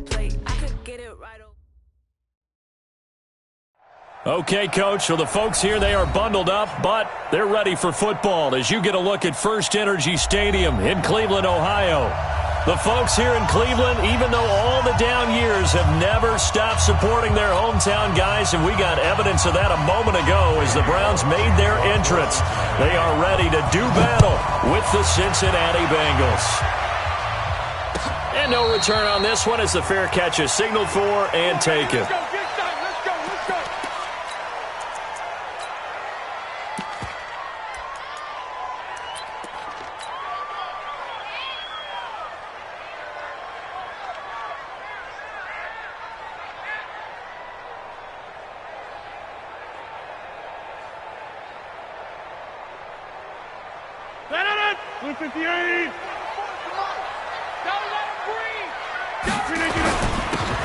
that plate. I could get it right over. Okay, Coach, so the folks here, they are bundled up, but they're ready for football as you get a look at First Energy Stadium in Cleveland, Ohio. The folks here in Cleveland, even though all the down years, have never stopped supporting their hometown guys, and we got evidence of that a moment ago as the Browns made their entrance. They are ready to do battle with the Cincinnati Bengals. And no return on this one as the fair catch is signaled for and taken.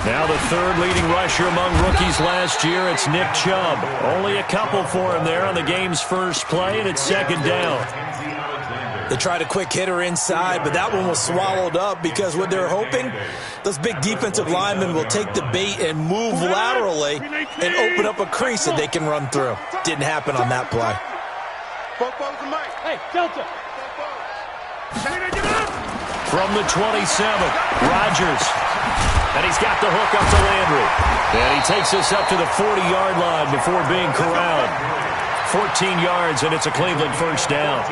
Now the third leading rusher among rookies last year, it's Nick Chubb. Only a couple for him there on the game's first play, and it's second down. They tried a quick hitter inside, but that one was swallowed up because what they're hoping, those big defensive linemen will take the bait and move laterally and open up a crease that they can run through. Didn't happen on that play. Hey, Delta. From the 27, Rodgers. And he's got the hook up to Landry. And he takes us up to the 40-yard line before being corralled. 14 yards, and it's a Cleveland first down.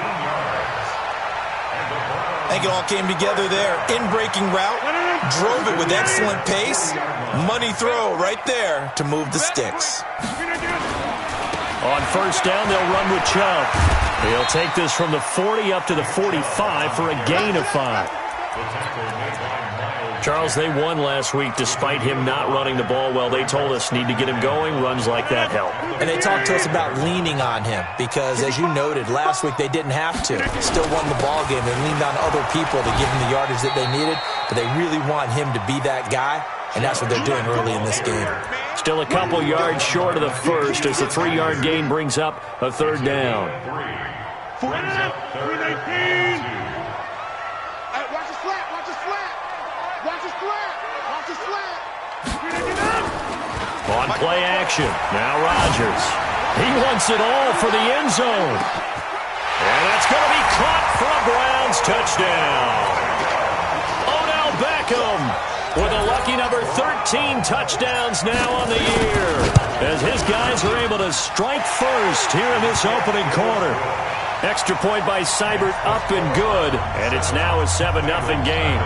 I think it all came together there. In-breaking route, drove it with excellent pace. Money throw right there to move the sticks. On first down, they'll run with Chubb. He'll take this from the 40 up to the 45 for a gain of 5. Charles, they won last week despite him not running the ball well. They told us need to get him going. Runs like that help. And they talked to us about leaning on him because, as you noted, last week they didn't have to. Still won the ball game. They leaned on other people to give him the yardage that they needed, but they really want him to be that guy, and that's what they're doing early in this game. Still a couple yards short of the first as the 3-yard gain brings up a third down. 319. On play action, now Rodgers. He wants it all for the end zone. And that's going to be caught for a Browns touchdown. Odell Beckham with a lucky number 13 touchdowns now on the year, as his guys are able to strike first here in this opening quarter. Extra point by Seibert up and good, and it's now a 7-0 game.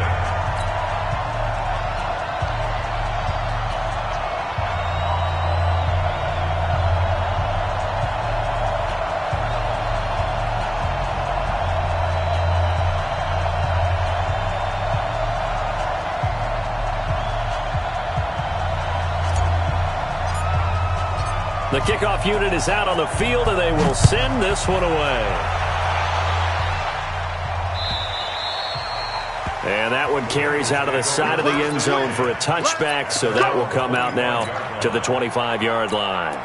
The kickoff unit is out on the field, and they will send this one away. And that one carries out of the side of the end zone for a touchback, so that will come out now to the 25-yard line.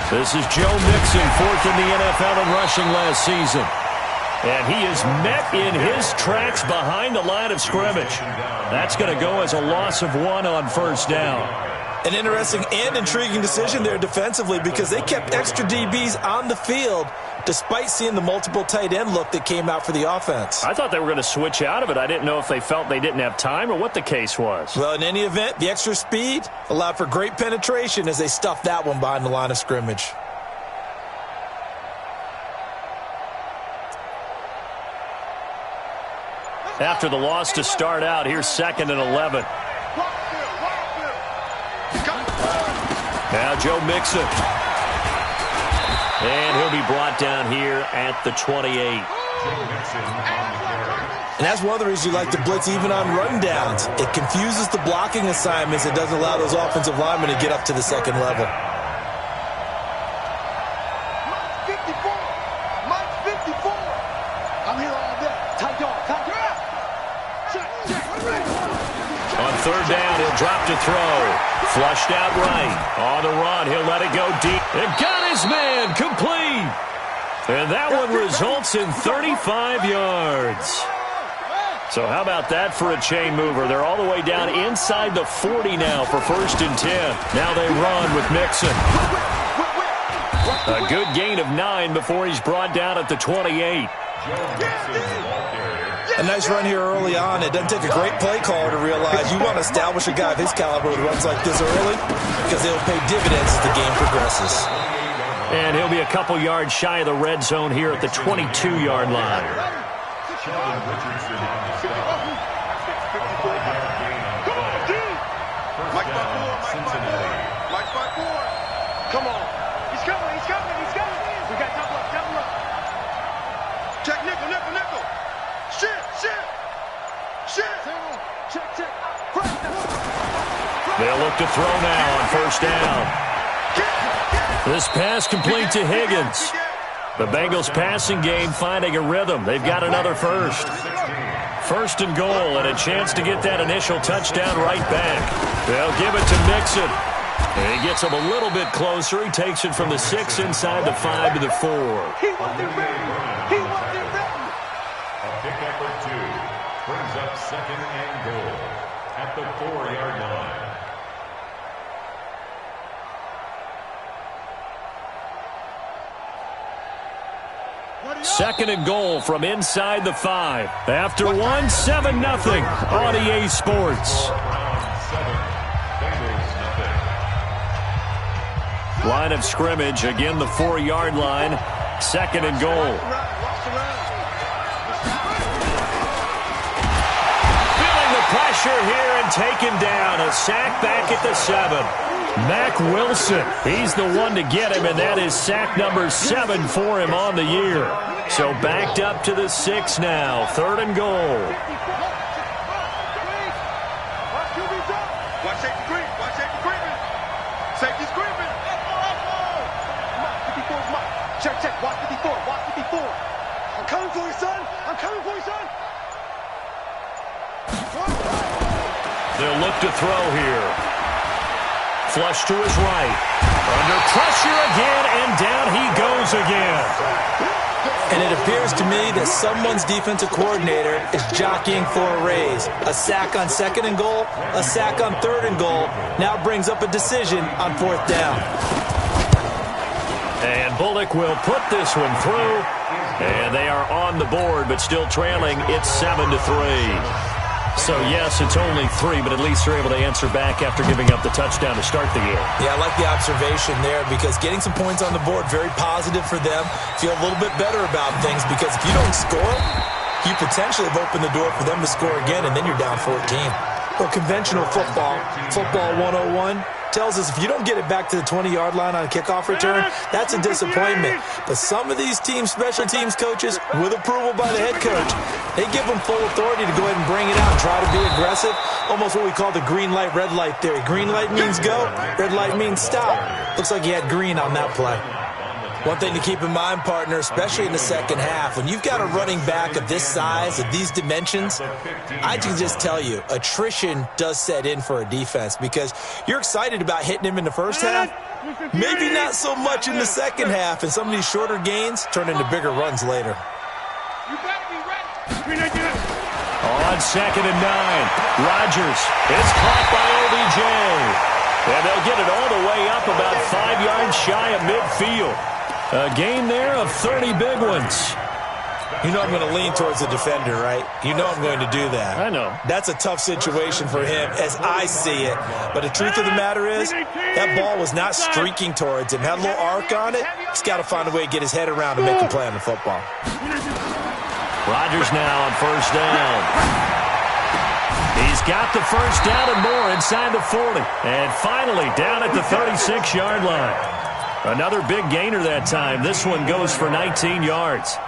This is Joe Mixon, fourth in the NFL in rushing last season. And he is met in his tracks behind the line of scrimmage. That's going to go as a loss of 1 on first down. An interesting and intriguing decision there defensively because they kept extra DBs on the field despite seeing the multiple tight end look that came out for the offense. I thought they were going to switch out of it. I didn't know if they felt they didn't have time or what the case was. Well, in any event, the extra speed allowed for great penetration as they stuffed that one behind the line of scrimmage. After the loss to start out, here's 2nd and 11. Now Joe Mixon. And he'll be brought down here at the 28. And that's one of the reasons you like to blitz even on rundowns. It confuses the blocking assignments. It doesn't allow those offensive linemen to get up to the second level. Mike 54. I'm here all day. Tight dog. On third down, he'll drop to throw. Flushed out right. On the run, he'll let it go deep. And got his man complete. And that one results in 35 yards. So how about that for a chain mover? They're all the way down inside the 40 now for 1st and 10. Now they run with Mixon. A good gain of 9 before he's brought down at the 28. A nice run here early on. It doesn't take a great play caller to realize you want to establish a guy of his caliber with runs like this early because they'll pay dividends as the game progresses. And he'll be a couple yards shy of the red zone here at the 22-yard line. Come on. He's coming. We got double up. Check nickel. Shit. Check. They'll look to throw now on 1st down. This pass complete to Higgins. The Bengals passing game finding a rhythm. They've got another first. 1st and goal and a chance to get that initial touchdown right back. They'll give it to Mixon. And he gets him a little bit closer. He takes it from the 6 inside the 5 to the 4. He wants it ready. A pickup of 2 brings up 2nd and goal at the 4-yard line. 2nd and goal from inside the 5. After 1, 7-0 on EA Sports. Line of scrimmage, again the 4-yard line. 2nd and goal. Feeling the pressure here and taken down. A sack back at the 7. Mack Wilson, he's the one to get him, and that is sack number 7 for him on the year. So backed up to the 6 now. 3rd and goal. Watch safety creeping. Safety's creeping. Check. Watch 54. I'm coming for you, son. They'll look to throw here. Flush to his right. Under pressure again, and down he goes again. And it appears to me that someone's defensive coordinator is jockeying for a raise. A sack on 2nd and goal, a sack on 3rd and goal. Now brings up a decision on 4th down. And Bullock will put this one through. And they are on the board, but still trailing. It's 7-3. So, yes, it's only 3, but at least they're able to answer back after giving up the touchdown to start the game. Yeah, I like the observation there because getting some points on the board, very positive for them. Feel a little bit better about things because if you don't score, you potentially have opened the door for them to score again, and then you're down 14. Well, conventional football 101, tells us if you don't get it back to the 20-yard line on a kickoff return, that's a disappointment. But some of these teams, special teams coaches, with approval by the head coach, they give them full authority to go ahead and bring it out and try to be aggressive. Almost what we call the green light, red light theory. Green light means go, red light means stop. Looks like he had green on that play. One thing to keep in mind, partner, especially in the second half, when you've got a running back of this size, of these dimensions, I can just tell you, attrition does set in for a defense because you're excited about hitting him in the first half, maybe not so much in the second half, and some of these shorter gains turn into bigger runs later. You better be ready. On 2nd and 9, Rodgers is caught by OBJ. And they'll get it all the way up about 5 yards shy of midfield. A gain there of 30 big ones. You know I'm going to lean towards the defender, right? You know I'm going to do that. I know. That's a tough situation for him as I see it. But the truth of the matter is, that ball was not streaking towards him. Had a little arc on it. He's got to find a way to get his head around and make a play on the football. Rodgers now on 1st down. He's got the 1st down and more inside the 40. And finally down at the 36-yard line. Another big gainer that time. This one goes for 19 yards.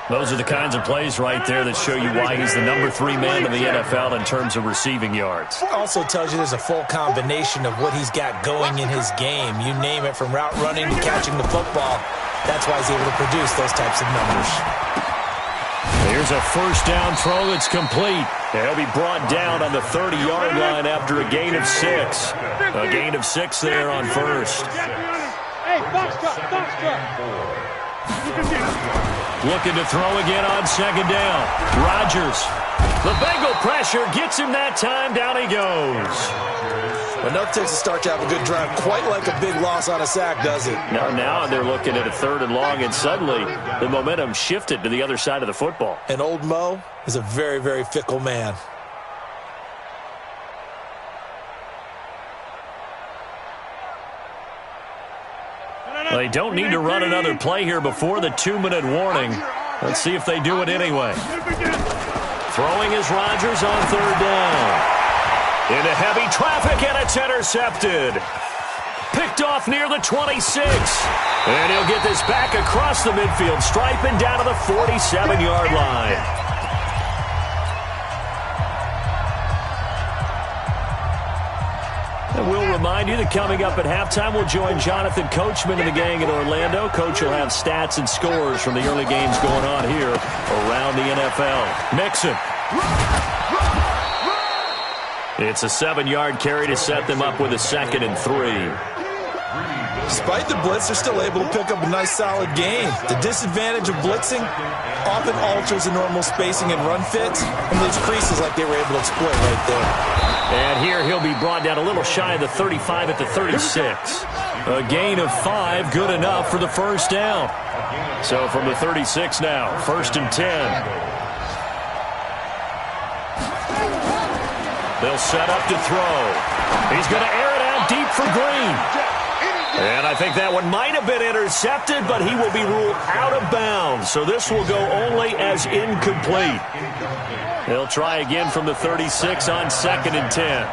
Those are the kinds of plays right there that show you why he's the number 3 man in the NFL in terms of receiving yards. Also tells you there's a full combination of what he's got going in his game. You name it, from route running to catching the football. That's why he's able to produce those types of numbers. Here's a first down throw that's complete. He'll be brought down on the 30-yard line after a gain of 6. A gain of 6 there on first. Hey, box truck. Looking to throw again on second down. Rodgers. The Bengal pressure gets him that time. Down he goes. Enough takes a start to have a good drive. Quite like a big loss on a sack, does it? Now they're looking at a 3rd and long, and suddenly the momentum shifted to the other side of the football. And old Mo is a very, very fickle man. They don't need to run another play here before the 2-minute warning. Let's see if they do it anyway. Throwing is Rodgers on 3rd down. Into heavy traffic, and it's intercepted. Picked off near the 26. And he'll get this back across the midfield stripe and down to the 47-yard line. And we'll remind you that coming up at halftime, we'll join Jonathan Coachman and the gang in Orlando. Coach will have stats and scores from the early games going on here around the NFL. Mixon. It's a 7-yard carry to set them up with a 2nd and 3. Despite the blitz, they're still able to pick up a nice, solid gain. The disadvantage of blitzing often alters the normal spacing and run fits, and leaves creases like they were able to exploit right there. And here he'll be brought down a little shy of the 35 at the 36. A gain of 5, good enough for the first down. So from the 36 now, 1st and 10. They'll set up to throw. He's going to air it out deep for Green. And I think that one might have been intercepted, but he will be ruled out of bounds. So this will go only as incomplete. They'll try again from the 36 on 2nd and 10.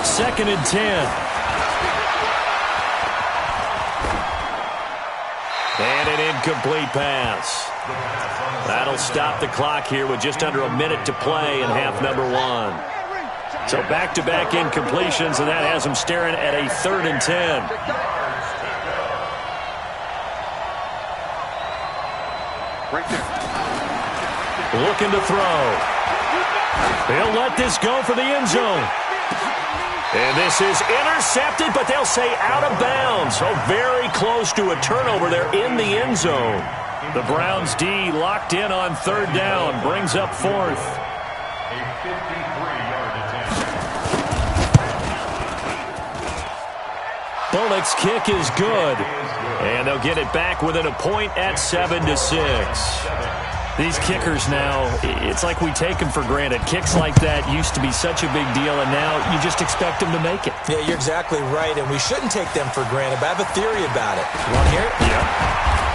Second and 10. And an incomplete pass. That'll stop the clock here with just under a minute to play in half number 1. So back-to-back incompletions, and that has them staring at a 3rd and 10. Right there. Looking to throw. They'll let this go for the end zone. And this is intercepted, but they'll say out of bounds. So very close to a turnover there in the end zone. The Browns D locked in on 3rd down, brings up 4th. A 53-yard attempt. Bullock's kick is good. And they'll get it back within a point at 7-6. These kickers now, it's like we take them for granted. Kicks like that used to be such a big deal, and now you just expect them to make it. Yeah, you're exactly right, and we shouldn't take them for granted, but I have a theory about it. You want to hear it? Yeah.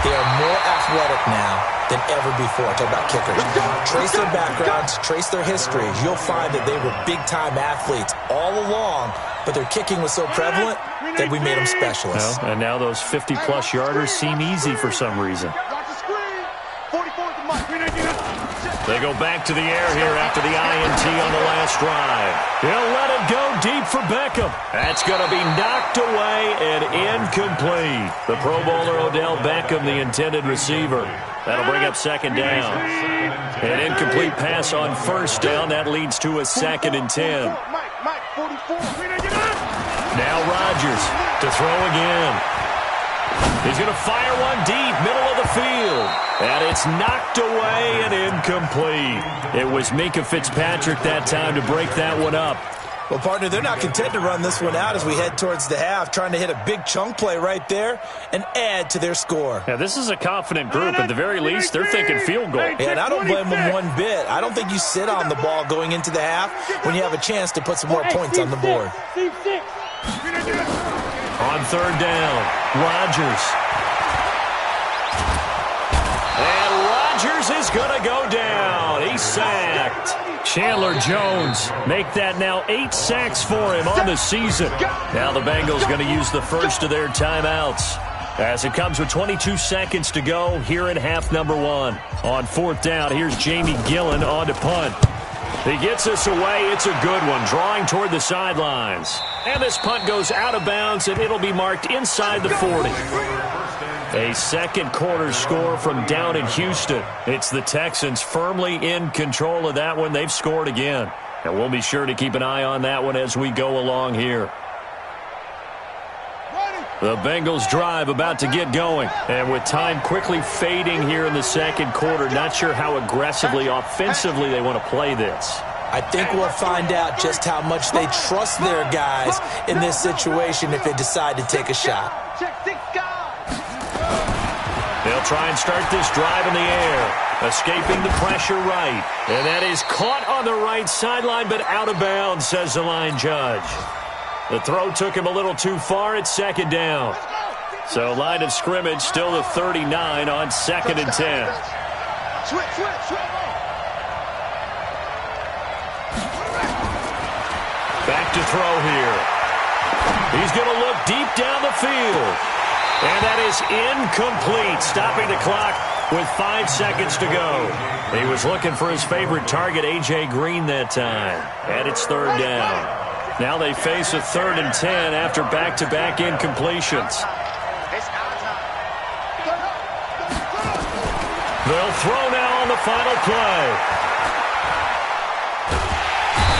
They are more athletic now than ever before. Talk about kickers. Trace their backgrounds, trace their histories. You'll find that they were big-time athletes all along, but their kicking was so prevalent that we made them specialists. Well, and now those 50-plus yarders seem easy for some reason. They go back to the air here after the INT on the last drive. He'll let it go deep for Beckham. That's going to be knocked away and incomplete. The Pro Bowler Odell Beckham, the intended receiver. That'll bring up 2nd down. An incomplete pass on 1st down. That leads to a 2nd and 10. Now Rodgers to throw again. He's going to fire one deep, middle of the field. And it's knocked away and incomplete. It was Minkah Fitzpatrick that time to break that one up. Well, partner, they're not content to run this one out as we head towards the half, trying to hit a big chunk play right there and add to their score. Yeah, this is a confident group. At the very least, they're thinking field goal. Yeah, and I don't blame them one bit. I don't think you sit on the ball going into the half when you have a chance to put some more points on the board. On 3rd down, Rodgers. And Rodgers is going to go down. He's sacked. Chandler Jones make that now 8 sacks for him on the season. Now the Bengals going to use the first of their timeouts as it comes with 22 seconds to go here in half number 1. On 4th down, here's Jamie Gillen on to punt. He gets us away. It's a good one, drawing toward the sidelines. And this punt goes out of bounds, and it'll be marked inside the 40. A second quarter score from down in Houston. It's the Texans firmly in control of that one. They've scored again. And we'll be sure to keep an eye on that one as we go along here. The Bengals drive about to get going. And with time quickly fading here in the second quarter, not sure how aggressively, offensively they want to play this. I think we'll find out just how much they trust their guys in this situation if they decide to take a shot. They'll try and start this drive in the air, escaping the pressure right. And that is caught on the right sideline, but out of bounds, says the line judge. The throw took him a little too far. It's second down. So line of scrimmage still the 39 on 2nd and 10. Back to throw here. He's going to look deep down the field. And that is incomplete, stopping the clock with 5 seconds to go. He was looking for his favorite target, A.J. Green, that time. And it's third down. Now they face a 3rd and 10 after back-to-back incompletions. They'll throw now on the final play.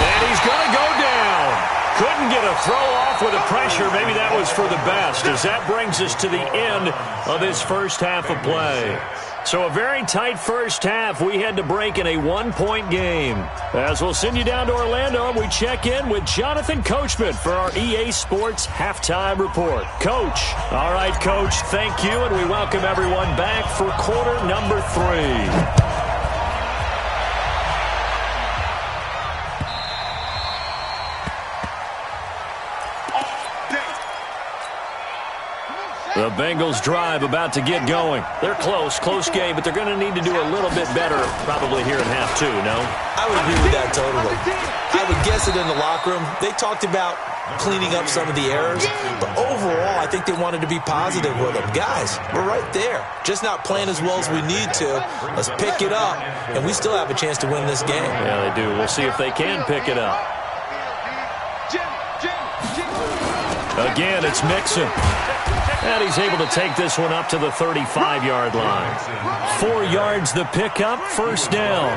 And he's going to go down. Couldn't get a throw off with the pressure. Maybe that was for the best, as that brings us to the end of this first half of play. So a very tight first half. We had to break in a 1-point game. As we'll send you down to Orlando, we check in with Jonathan Coachman for our EA Sports Halftime Report. Coach. All right, Coach, thank you, and we welcome everyone back for quarter number 3. The Bengals drive about to get going. They're close game, but they're going to need to do a little bit better probably here in half 2, no? I would agree with that totally. I would guess it in the locker room. They talked about cleaning up some of the errors, but overall, I think they wanted to be positive with them. Guys, we're right there. Just not playing as well as we need to. Let's pick it up, and we still have a chance to win this game. Yeah, they do. We'll see if they can pick it up. Again, it's Mixon. And he's able to take this one up to the 35-yard line. 4 yards the pickup, first down.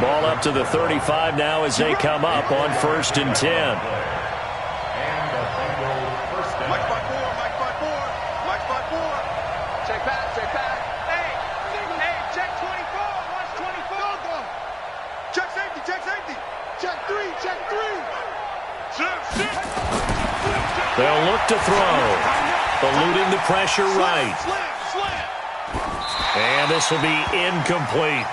Ball up to the 35 now as they come up on 1st and 10. They'll look to throw. Eluding the pressure right. And this will be incomplete.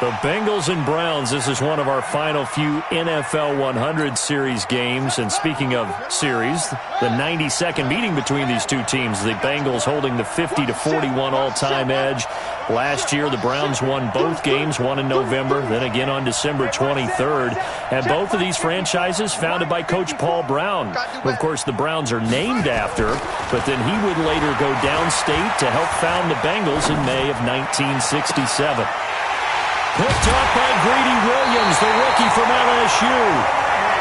The Bengals and Browns, this is one of our final few NFL 100 series games. And speaking of series, the 92nd meeting between these two teams. The Bengals holding the 50-41 all-time edge. Last year, the Browns won both games, one in November, then again on December 23rd. And both of these franchises founded by Coach Paul Brown, who, of course, the Browns are named after. But then he would later go downstate to help found the Bengals in May of 1967. Picked up by Greedy Williams, the rookie from LSU.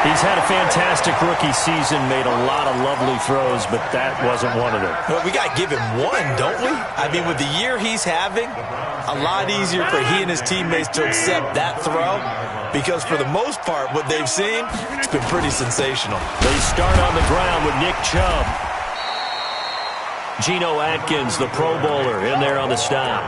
He's had a fantastic rookie season, made a lot of lovely throws, but that wasn't one of them. Well, we got to give him one, don't we? I mean, with the year he's having, a lot easier for he and his teammates to accept that throw, because for the most part, what they've seen, it's been pretty sensational. They start on the ground with Nick Chubb. Geno Atkins, the Pro Bowler, in there on the stop.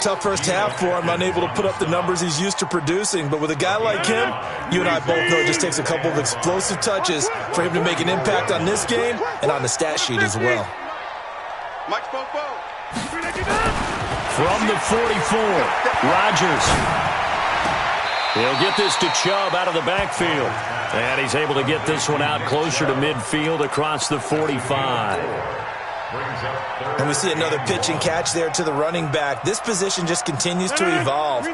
Tough first half for him, unable to put up the numbers he's used to producing. But with a guy like him, you and I both know it just takes a couple of explosive touches for him to make an impact on this game and on the stat sheet as well. From the 44, Rodgers. He'll get this to Chubb out of the backfield. And he's able to get this one out closer to midfield across the 45. And we see another pitch and catch there to the running back. This position just continues to evolve.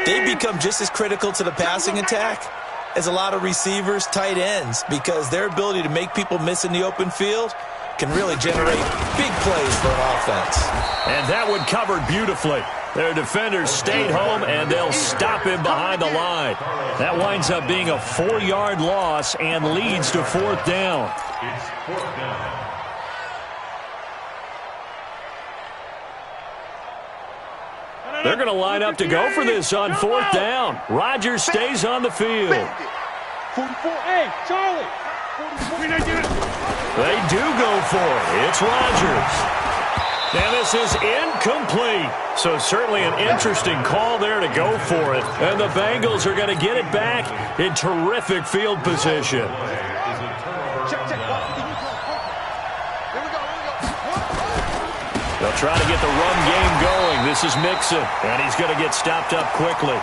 They become just as critical to the passing attack as a lot of receivers, tight ends, because their ability to make people miss in the open field can really generate big plays for an offense. And that one covered beautifully. Their defenders stayed home, and they'll stop him behind the line. That winds up being a 4-yard loss and leads to 4th down. It's 4th down. They're going to line up to go for this on 4th down. Rodgers stays on the field. 44. Hey, Charlie. 44. They do go for it. It's Rodgers. And this is incomplete. So certainly an interesting call there to go for it. And the Bengals are going to get it back in terrific field position. They'll try to get the run game going. This is Mixon, and he's going to get stopped up quickly.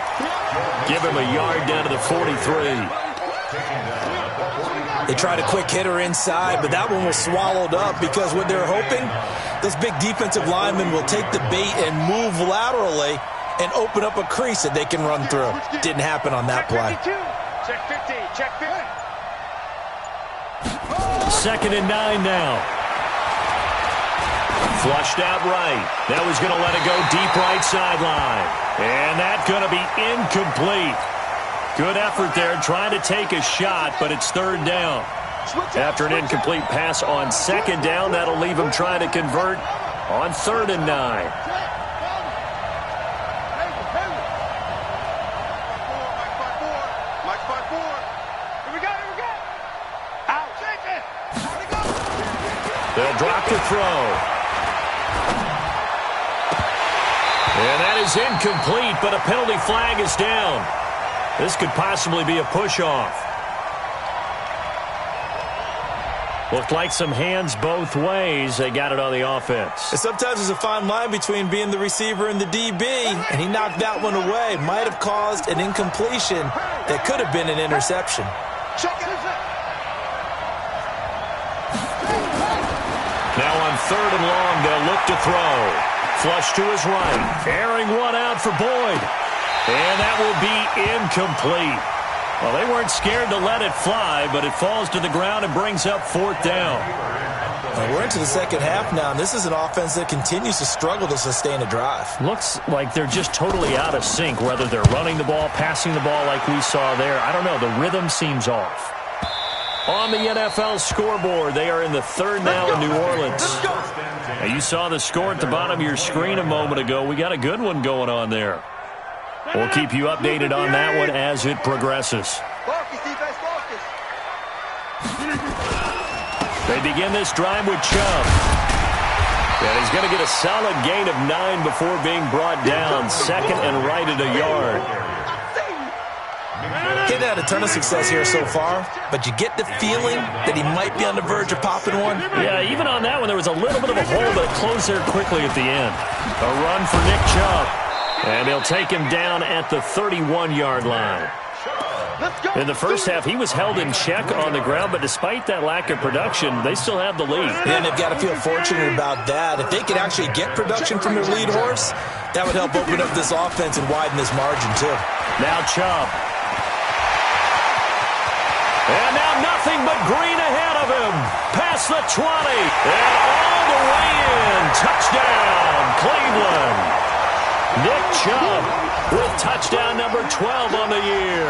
Give him a yard down to the 43. They tried a quick hitter inside, but that one was swallowed up because what they're hoping, those big defensive linemen will take the bait and move laterally and open up a crease that they can run through. Didn't happen on that play. Check 50. Check 50. 2nd and 9 now. Flushed out right. Now he's going to let it go deep right sideline. And that's going to be incomplete. Good effort there trying to take a shot, but it's 3rd down. After an incomplete pass on 2nd down, that'll leave him trying to convert on 3rd and 9. They'll drop the throw. And that is incomplete, but a penalty flag is down. This could possibly be a push-off. Looked like some hands both ways. They got it on the offense. And sometimes there's a fine line between being the receiver and the DB, and he knocked that one away. Might have caused an incompletion that could have been an interception. Now on 3rd and long, they'll look to throw. Flush to his right. Airing one out for Boyd. And that will be incomplete. Well, they weren't scared to let it fly, but it falls to the ground and brings up 4th down. We're into the second half now, and this is an offense that continues to struggle to sustain a drive. Looks like they're just totally out of sync, whether they're running the ball, passing the ball like we saw there. I don't know. The rhythm seems off. On the NFL scoreboard, they are in the 3rd now in New Orleans. Now, you saw the score at the bottom of your screen a moment ago. We got a good one going on there. We'll keep you updated on that one as it progresses. They begin this drive with Chubb. And he's going to get a solid gain of 9 before being brought down. 2nd and right at a yard. He's had a ton of success here so far, but you get the feeling that he might be on the verge of popping one. Yeah, even on that one, there was a little bit of a hole, but it closed there quickly at the end. A run for Nick Chubb. And they'll take him down at the 31-yard line. In the first half, he was held in check on the ground, but despite that lack of production, they still have the lead. And they've got to feel fortunate about that. If they could actually get production from their lead horse, that would help open up this offense and widen this margin, too. Now Chubb. And now nothing but green ahead of him. Past the 20. And all the way in. Touchdown, Cleveland. Nick Chubb with touchdown number 12 on the year.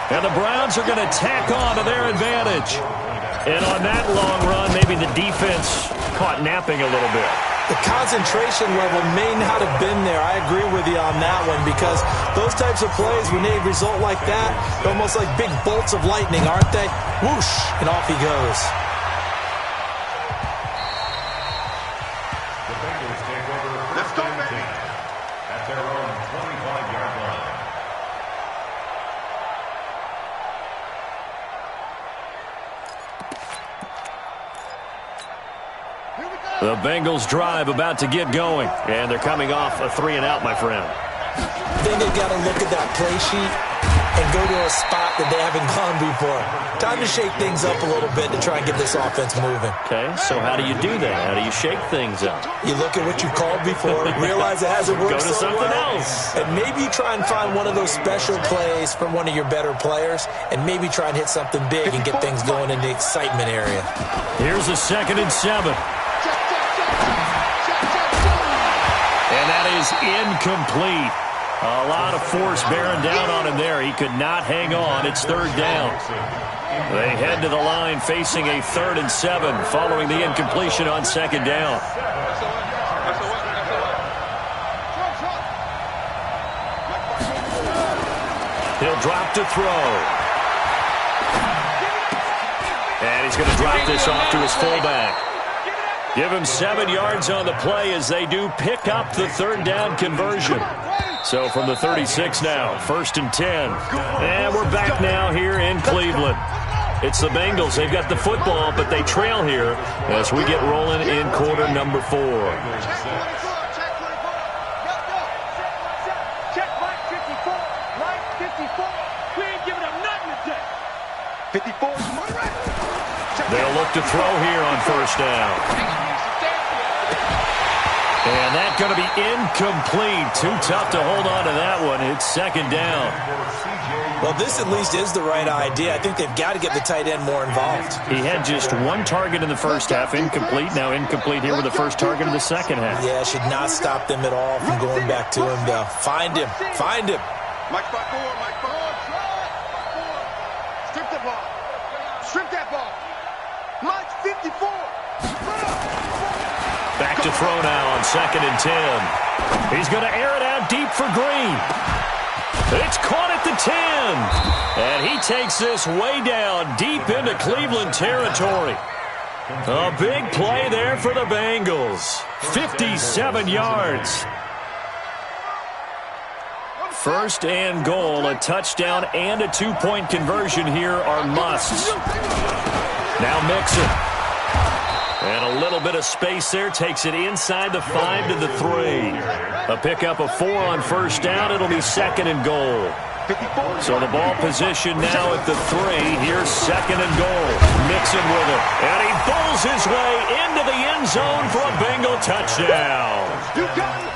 And the Browns are going to tack on to their advantage. And on that long run, maybe the defense caught napping a little bit. The concentration level may not have been there. I agree with you on that one because those types of plays, when they result like that, they're almost like big bolts of lightning, aren't they? Whoosh, and off he goes. The Bengals take over first and 10 at their own 25-yard line. The Bengals drive about to get going, and they're coming off a 3-and-out, my friend. I think they've got to look at that play sheet and go to a spot that they haven't gone before. Time to shake things up a little bit to try and get this offense moving. Okay, so how do you do that? How do you shake things up? You look at what you called before, realize it hasn't worked Go to so something well, else. and maybe you try and find one of those special plays from one of your better players, and maybe try and hit something big and get things going in the excitement area. Here's a 2nd and 7. And that is incomplete. A lot of force bearing down on him there. He could not hang on. It's third down. They head to the line facing a 3rd and 7 following the incompletion on second down. He'll drop to throw. And he's going to drop this off to his fullback. Give him 7 yards on the play as they do pick up the third down conversion. So from the 36 now, 1st and 10. And we're back now here in Cleveland. It's the Bengals. They've got the football, but they trail here as we get rolling in quarter number 4. Check right 54. Right 54. We ain't giving up nothing today. 54. They'll look to throw here on 1st down. And that's going to be incomplete. Too tough to hold on to that one. It's 2nd down. Well, this at least is the right idea. I think they've got to get the tight end more involved. He had just 1 target in the first half, incomplete. Now incomplete here with the first target of the second half. Yeah, should not stop them at all from going back to him, though. Find him. Find him. Mike 5-4, Mike 4. Strip the ball. Strip that ball. Mike 54. Back to throw now on 2nd and 10. He's going to air it out deep for Green. It's caught at the 10. And he takes this way down deep into Cleveland territory. A big play there for the Bengals. 57 yards. 1st and goal, a touchdown and a 2-point conversion here are musts. Now Mixon. And a little bit of space there. Takes it inside the 5 to the 3. A pickup of 4 on 1st down. It'll be 2nd and goal. So the ball position now at the 3. Here's 2nd and goal. Mixon with it. And he bowls his way into the end zone for a Bengal touchdown.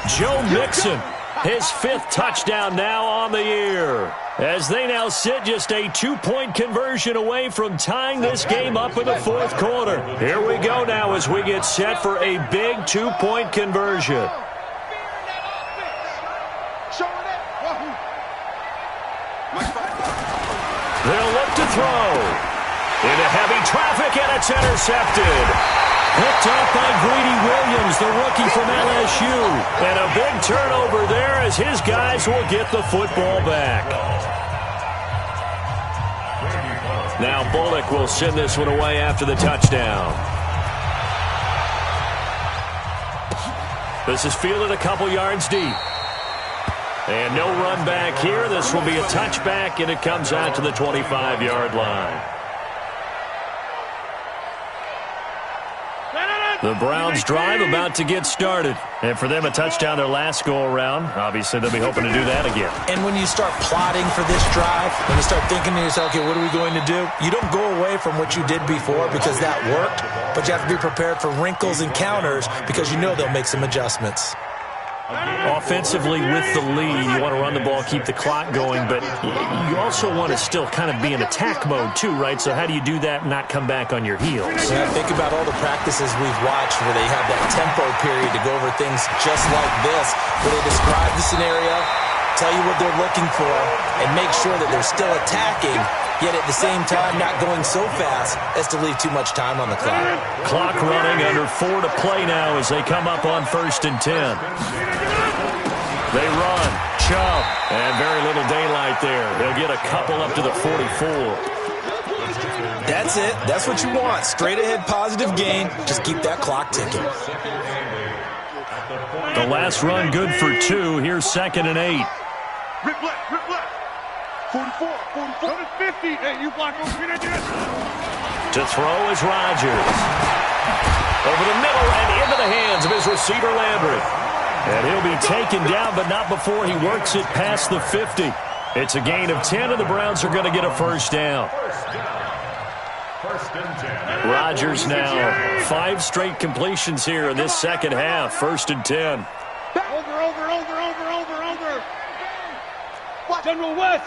Joe Mixon, his 5th touchdown now on the year. As they now sit just a 2-point conversion away from tying this game up in the 4th quarter. Here we go now as we get set for a big 2-point conversion. They'll look to throw. Into heavy traffic, and it's intercepted. Picked up by Greedy Williams, the rookie from LSU. And a big turnover there as his guys will get the football back. Now Bullock will send this one away after the touchdown. This is fielded a couple yards deep. And no run back here. This will be a touchback, and it comes out to the 25-yard line. The Browns drive about to get started. And for them, a touchdown their last go-around. Obviously, they'll be hoping to do that again. And when you start plotting for this drive, when you start thinking to yourself, okay, what are we going to do? You don't go away from what you did before because that worked, but you have to be prepared for wrinkles and counters because you know they'll make some adjustments. Offensively with the lead, you want to run the ball, keep the clock going, but you also want to still kind of be in attack mode too, right? So how do you do that and not come back on your heels? Yeah, think about all the practices we've watched where they have that tempo period to go over things just like this, where they describe the scenario, tell you what they're looking for, and make sure that they're still attacking, yet at the same time not going so fast as to leave too much time on the clock. Clock running, under 4 to play now as they come up on 1st and 10. They run, Chubb, and very little daylight there. They'll get a couple up to the 44. That's it. That's what you want. Straight ahead positive gain. Just keep that clock ticking. The last run good for 2. Here's 2nd and 8. Rip left, rip left. 44, 44, 50. Hey, you block over here. To throw is Rodgers. Over the middle and into the hands of his receiver, Landry. And he'll be taken down, but not before he works it past the 50. It's a gain of 10, and the Browns are going to get a 1st down. Rodgers now 5 straight completions here in this second half. 1st and 10. Over. General West.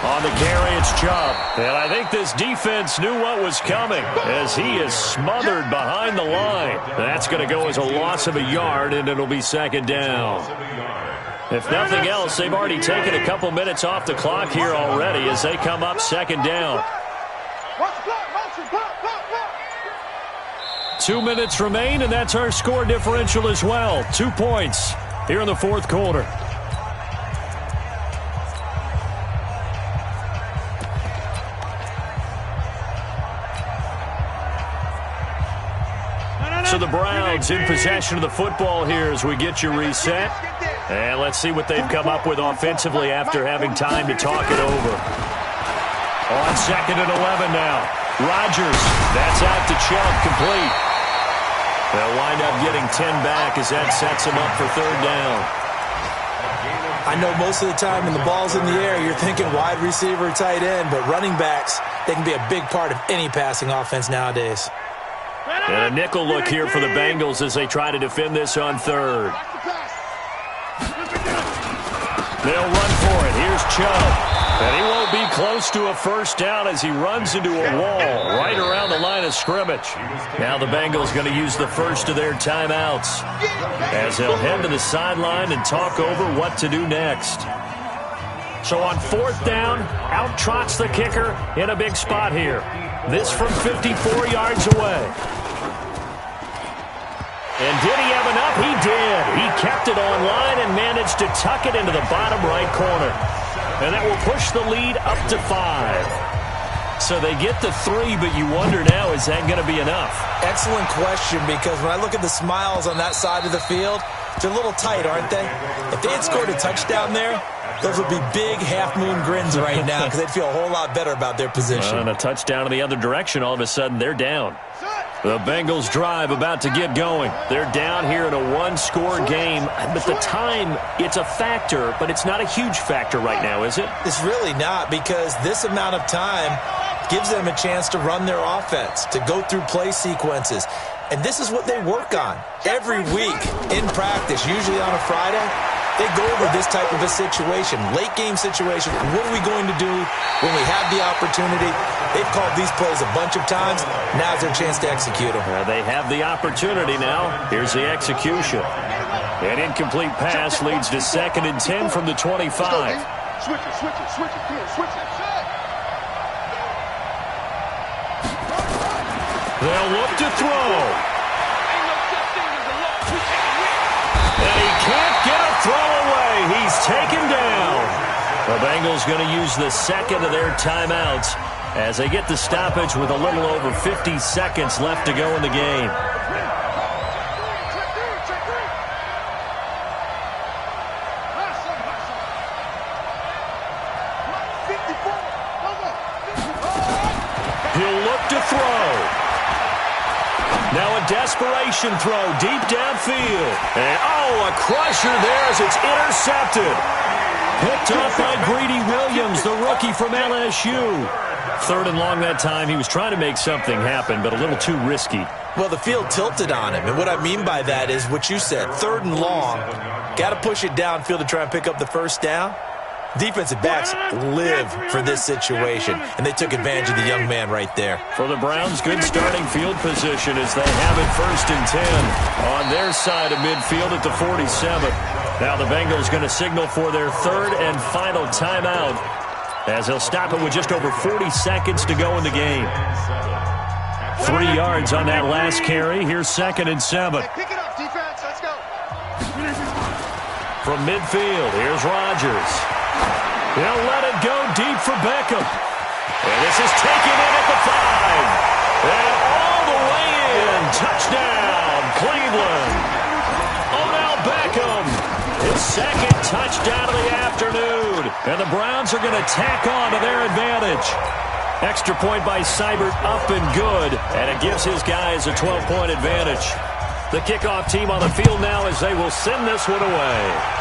On the carry, it's Chubb. And I think this defense knew what was coming as he is smothered behind the line. That's going to go as a loss of a yard, and it'll be second down. If nothing else, they've already taken a couple minutes off the clock here already as they come up second down. 2 minutes remain, and that's our score differential as well. 2 points here in the fourth quarter. So the Browns in possession of the football here as we get you reset. And let's see what they've come up with offensively after having time to talk it over. On second and 11 now. Rodgers, that's out to Chubb, complete. They'll wind up getting 10 back as that sets them up for third down. I know most of the time when the ball's in the air, you're thinking wide receiver, tight end, but running backs, they can be a big part of any passing offense nowadays. And a nickel look here for the Bengals as they try to defend this on third. They'll run for it. Here's Chubb. And he won't be close to a first down as he runs into a wall right around the line of scrimmage. Now the Bengals going to use the first of their timeouts as they'll head to the sideline and talk over what to do next. So on fourth down, out trots the kicker in a big spot here. This from 54 yards away. And did he have enough? He did. He kept it on line and managed to tuck it into the bottom right corner. And that will push the lead up to 5. So they get the 3, but you wonder now, is that going to be enough? Excellent question, because when I look at the smiles on that side of the field, they're a little tight, aren't they? If they had scored a touchdown there, those would be big half-moon grins right now because they'd feel a whole lot better about their position. And a touchdown in the other direction, all of a sudden they're down. The Bengals drive about to get going. They're down here in a one-score game. But the time, it's a factor, but it's not a huge factor right now, is it? It's really not, because this amount of time gives them a chance to run their offense, to go through play sequences. And this is what they work on every week in practice, usually on a Friday. They go over this type of a situation, late-game situation. What are we going to do when we have the opportunity? They've called these plays a bunch of times. Now's their chance to execute them. They have the opportunity now. Here's the execution. An incomplete pass leads to second and 10 from the 25. Switch it, switch it, switch it, come on, switch it. They'll look to throw. And he can't get a throw away. He's taken down. The Bengals going to use the second of their timeouts as they get the stoppage with a little over 50 seconds left to go in the game. He'll look to throw. Now a desperation throw deep downfield. And, a crusher there as it's intercepted. Picked up by Greedy Williams, the rookie from LSU. Third and long that time. He was trying to make something happen, but a little too risky. Well, the field tilted on him. And what I mean by that is what you said. Third and long. Got to push it downfield to try and pick up the first down. Defensive backs live for this situation, and they took advantage of the young man right there. For the Browns, good starting field position as they have it first and 10 on their side of midfield at the 47. Now the Bengals going to signal for their third and final timeout as they'll stop it with just over 40 seconds to go in the game. 3 yards on that last carry. Here's second and 7. Pick it up, defense. Let's go. From midfield, here's Rodgers. He'll let it go deep for Beckham. And this is taken in at the 5. And all the way in. Touchdown, Cleveland. Odell Beckham. His second touchdown of the afternoon. And the Browns are going to tack on to their advantage. Extra point by Seibert up and good. And it gives his guys a 12-point advantage. The kickoff team on the field now as they will send this one away.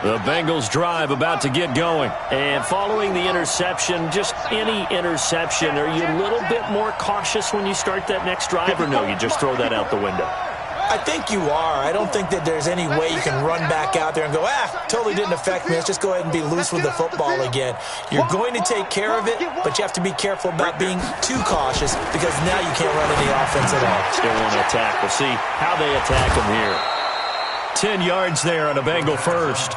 The Bengals drive about to get going. And following the interception, just any interception, are you a little bit more cautious when you start that next drive, or no, you just throw that out the window? I think you are. I don't think that there's any way you can run back out there and go, totally didn't affect me. Let's just go ahead and be loose with the football again. You're going to take care of it, but you have to be careful about being too cautious because now you can't run any offense at all. Still want to attack. We'll see how they attack him here. 10 yards there on a Bengal first.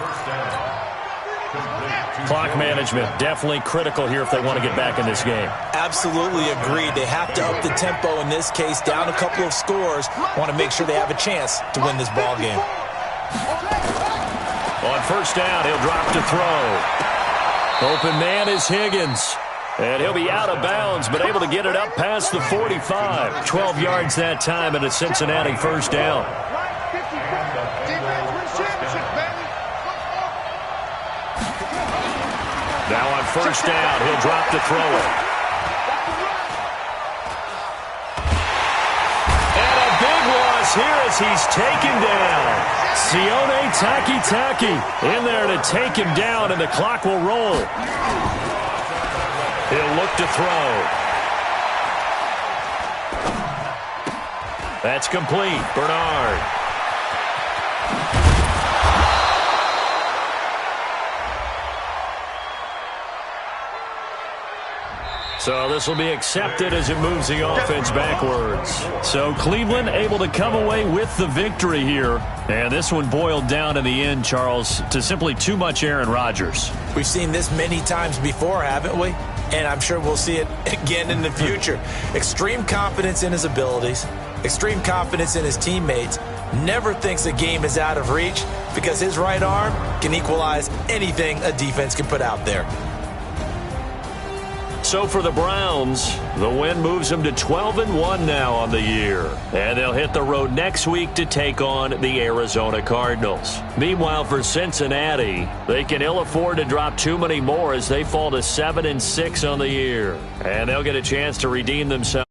Clock management definitely critical here if they want to get back in this game. Absolutely agreed. They have to up the tempo in this case, down a couple of scores. Want to make sure they have a chance to win this ball game. On first down, he'll drop to throw. Open man is Higgins. And he'll be out of bounds, but able to get it up past the 45. 12 yards that time and a Cincinnati first down. Now on first down, he'll drop to throw it. And a big loss here as he's taken down. Sione Taki in there to take him down, and the clock will roll. He'll look to throw. That's complete. Bernard. So this will be accepted as it moves the offense backwards. So Cleveland able to come away with the victory here. And this one boiled down in the end, Charles, to simply too much Aaron Rodgers. We've seen this many times before, haven't we? And I'm sure we'll see it again in the future. Extreme confidence in his abilities, extreme confidence in his teammates. Never thinks a game is out of reach because his right arm can equalize anything a defense can put out there. So for the Browns, the win moves them to 12-1 now on the year. And they'll hit the road next week to take on the Arizona Cardinals. Meanwhile, for Cincinnati, they can ill afford to drop too many more as they fall to 7-6 on the year. And they'll get a chance to redeem themselves.